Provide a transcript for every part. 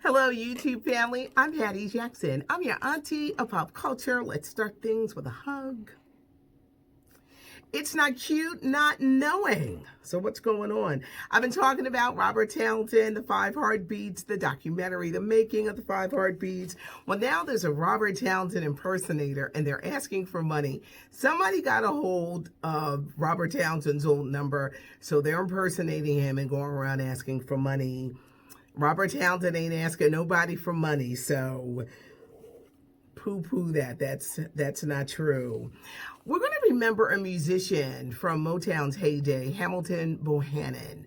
Hello, YouTube family. I'm Patty Jackson. I'm your auntie of pop culture. Let's start things with a hug. It's not cute not knowing. So what's going on? I've been talking about Robert Townsend, the Five Heartbeats, the documentary, the making of the Five Heartbeats. Well, now there's a Robert Townsend impersonator and they're asking for money. Somebody got a hold of Robert Townsend's old number, so they're impersonating him and going around asking for money. Robert Townsend ain't asking nobody for money, so poo-poo that. That's not true. We're going to remember a musician from Motown's heyday, Hamilton Bohannon.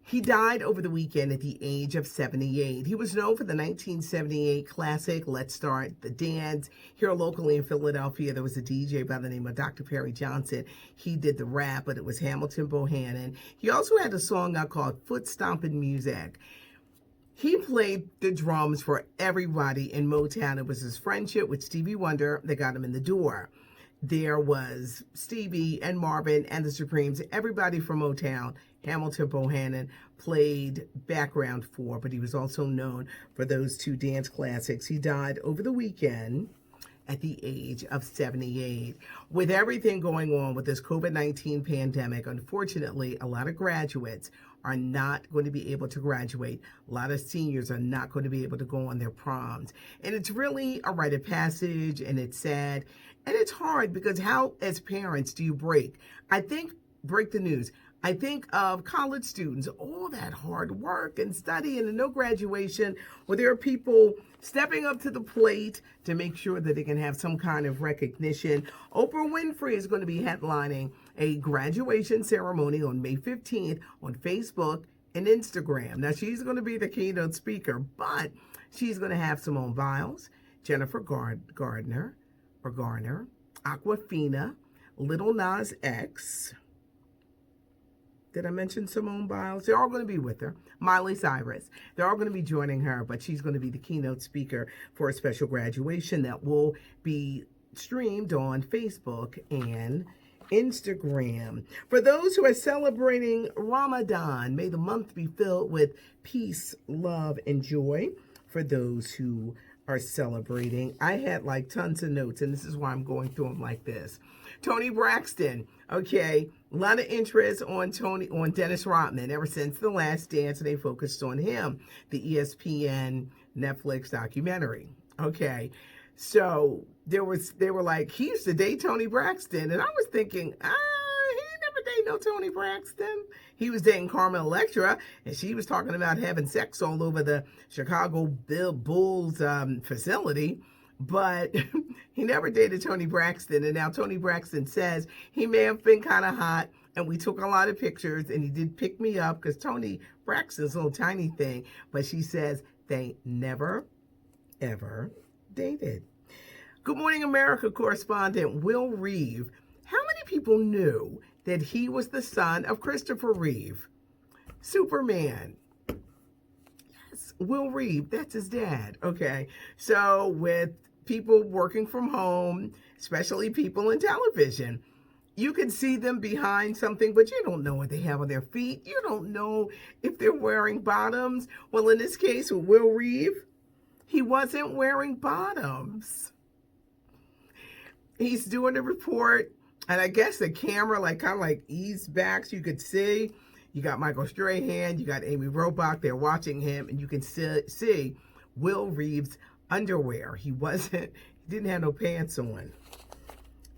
He died over the weekend at the age of 78. He was known for the 1978 classic, Let's Start the Dance. Here locally in Philadelphia, there was a DJ by the name of Dr. Perry Johnson. He did the rap, but it was Hamilton Bohannon. He also had a song out called Foot Stompin' Music. He played the drums for everybody in Motown. It was his friendship with Stevie Wonder that got him in the door. There was Stevie and Marvin and the Supremes, everybody from Motown. Hamilton Bohannon played background for, but he was also known for those two dance classics. He died over the weekend at the age of 78. With everything going on with this COVID-19 pandemic, unfortunately, a lot of graduates are not going to be able to graduate. A lot of seniors are not going to be able to go on their proms. And it's really a rite of passage, and it's sad. And it's hard because how, as parents, do you break? Break the news. I think of college students, all that hard work and studying and no graduation, where there are people stepping up to the plate to make sure that they can have some kind of recognition. Oprah Winfrey is going to be headlining a graduation ceremony on May 15th on Facebook and Instagram. Now, she's going to be the keynote speaker, but she's going to have Simone Biles, Jennifer Garner, Aquafina, Little Nas X. Did I mention Simone Biles? They're all going to be with her. Miley Cyrus. They're all going to be joining her, but she's going to be the keynote speaker for a special graduation that will be streamed on Facebook and Instagram. For those who are celebrating Ramadan, may the month be filled with peace, love, and joy. For those who are celebrating, I had like tons of notes, and this is why I'm going through them like this. Toni Braxton, okay, a lot of interest on Dennis Rodman ever since The Last Dance, and they focused on him, the ESPN Netflix documentary. Okay, so they were like, he used to date Toni Braxton, and I was thinking, he never dated no Toni Braxton. He was dating Carmen Electra, and she was talking about having sex all over the Chicago Bulls facility. But he never dated Toni Braxton. And now Toni Braxton says he may have been kind of hot, and we took a lot of pictures, and he did pick me up because Toni Braxton's a little tiny thing. But she says they never, ever dated. Good Morning America correspondent Will Reeve. How many people knew that he was the son of Christopher Reeve, Superman? Will Reeve, that's his dad. Okay, so with people working from home, especially people in television, you can see them behind something, but you don't know what they have on their feet. You don't know if they're wearing bottoms. Well, in this case with Will Reeve, he wasn't wearing bottoms. He's doing a report, and I guess the camera kind of eased back so you could see. You got Michael Strahan, you got Amy Robach, they're watching him, and you can see Will Reeve's underwear. He didn't have no pants on.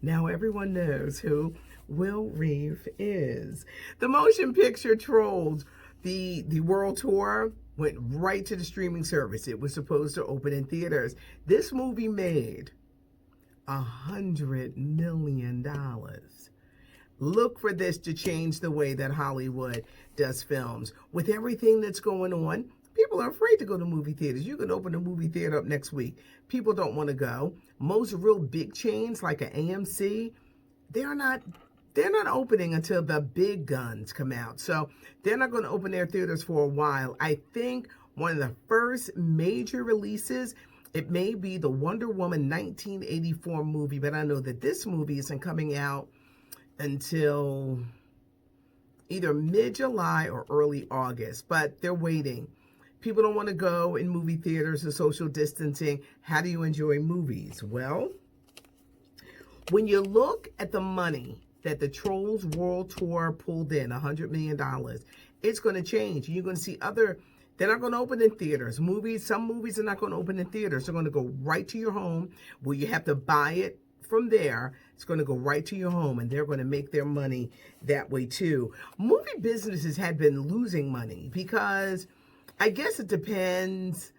Now everyone knows who Will Reeve is. The motion picture Trolls, the world tour, went right to the streaming service. It was supposed to open in theaters. This movie made $100 million. Look for this to change the way that Hollywood does films. With everything that's going on, people are afraid to go to movie theaters. You can open a movie theater up next week. People don't want to go. Most real big chains like an AMC, they're not opening until the big guns come out. So they're not going to open their theaters for a while. I think one of the first major releases, it may be the Wonder Woman 1984 movie, but I know that this movie isn't coming out until either mid-July or early August, but they're waiting. People don't want to go in movie theaters or social distancing. How do you enjoy movies? Well, when you look at the money that the Trolls World Tour pulled in, $100 million, it's going to change. You're going to see they're not going to open in theaters. Some movies are not going to open in theaters. They're going to go right to your home where you have to buy it from there. It's going to go right to your home, and they're going to make their money that way too. Movie businesses had been losing money because I guess it depends.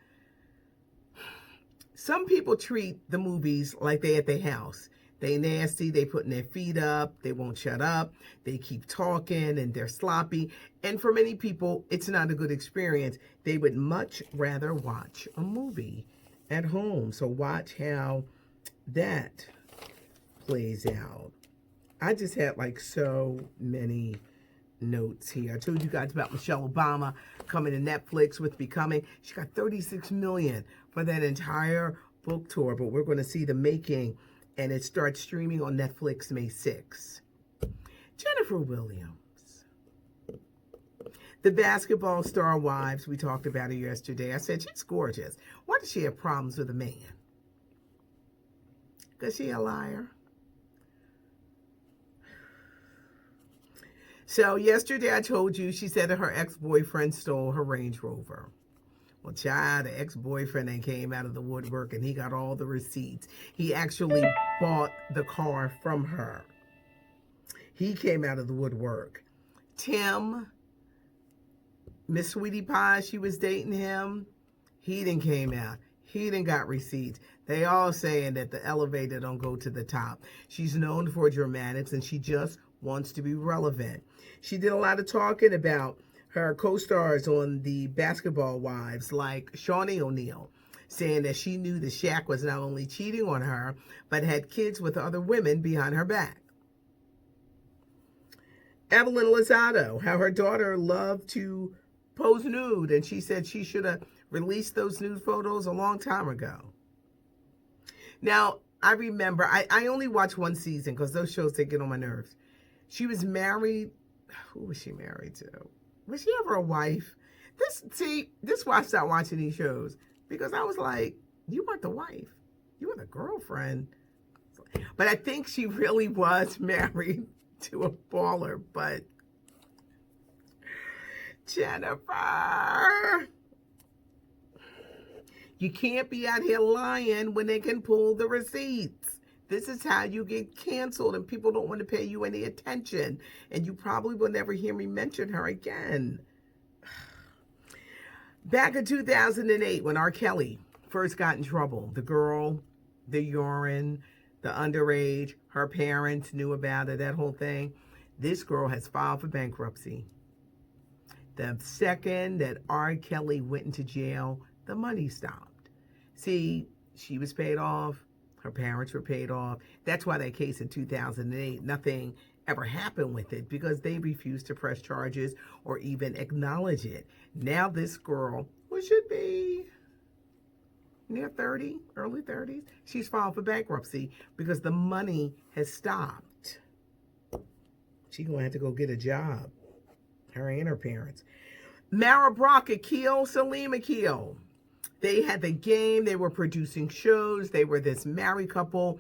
Some people treat the movies like they at their house. They nasty, they putting their feet up, they won't shut up, they keep talking, and they're sloppy. And for many people, it's not a good experience. They would much rather watch a movie at home. So watch how that plays out. I just had like so many notes here. I told you guys about Michelle Obama coming to Netflix with Becoming. She got $36 million for that entire book tour, but we're going to see the making, and it starts streaming on Netflix May 6th. Jennifer Williams, the basketball star wives, we talked about her yesterday. I said she's gorgeous. Why does she have problems with a man? Because she a liar. So yesterday I told you, she said that her ex-boyfriend stole her Range Rover. Well, child, the ex-boyfriend then came out of the woodwork and he got all the receipts. He actually bought the car from her. He came out of the woodwork. Tim, Miss Sweetie Pie, she was dating him. He done came out. He done got receipts. They all saying that the elevator don't go to the top. She's known for dramatics and she just wants to be relevant. She did a lot of talking about her co-stars on the Basketball Wives, like Shawnee O'Neal, saying that she knew that Shaq was not only cheating on her, but had kids with other women behind her back. Evelyn Lozado, how her daughter loved to pose nude, and she said she should have released those nude photos a long time ago. Now, I remember, I only watched one season because those shows, they get on my nerves. She was married. Who was she married to? Was she ever a wife? This is why I stopped watching these shows. Because I was like, you weren't the wife. You were the girlfriend. But I think she really was married to a baller. But Jennifer, you can't be out here lying when they can pull the receipts. This is how you get canceled, and people don't want to pay you any attention. And you probably will never hear me mention her again. Back in 2008, when R. Kelly first got in trouble, the girl, the urine, the underage, her parents knew about it, that whole thing. This girl has filed for bankruptcy. The second that R. Kelly went into jail, the money stopped. See, she was paid off. Her parents were paid off. That's why that case in 2008, nothing ever happened with it, because they refused to press charges or even acknowledge it. Now this girl, who should be near 30, early 30s, she's filed for bankruptcy because the money has stopped. She's going to have to go get a job. Her and her parents. Mara Brock, Akil, Salim Akil. They had the game. They were producing shows. They were this married couple.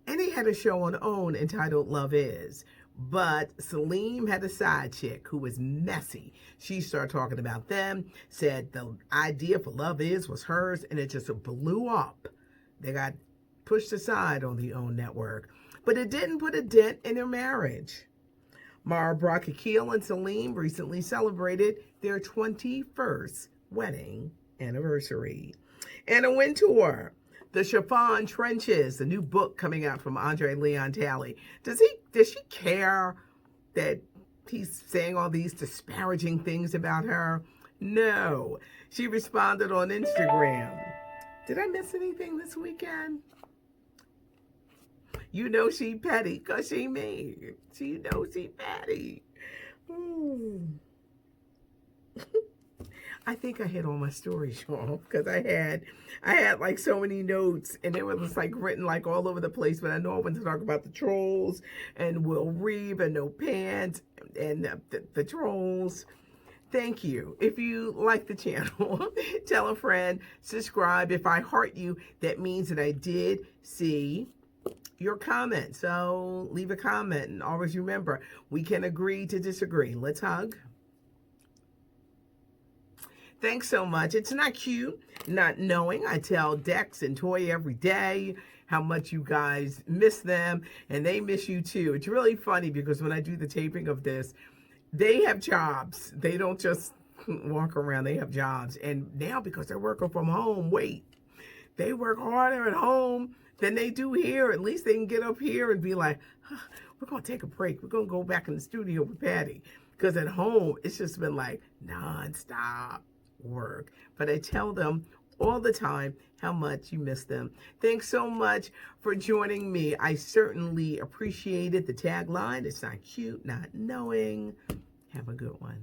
And they had a show on OWN entitled Love Is. But Salim had a side chick who was messy. She started talking about them, said the idea for Love Is was hers, and it just blew up. They got pushed aside on the OWN network. But it didn't put a dent in their marriage. Mara Brock, Akil, and Salim recently celebrated their 21st wedding anniversary. Anna Wintour, The Chiffon Trenches, the new book coming out from Andre Leon Talley. Does she care that he's saying all these disparaging things about her? No. She responded on Instagram. Did I miss anything this weekend? You know she petty because she mean. She knows she petty. I think I hit all my stories, y'all, because I had like so many notes, and they were just like written like all over the place. But I know I want to talk about the Trolls and Will Reeve and No Pants and the Trolls. Thank you. If you like the channel, tell a friend, subscribe. If I heart you, that means that I did see your comment. So leave a comment, and always remember, we can agree to disagree. Let's hug. Thanks so much. It's not cute not knowing. I tell Dex and Toy every day how much you guys miss them, and they miss you too. It's really funny because when I do the taping of this, they have jobs. They don't just walk around. They have jobs. And now because they're working from home, they work harder at home than they do here. At least they can get up here and be like, we're going to take a break. We're going to go back in the studio with Patty. Because at home, it's just been like nonstop work. But I tell them all the time how much you miss them. Thanks so much for joining me. I certainly appreciate it. The tagline, it's not cute not knowing. Have a good one.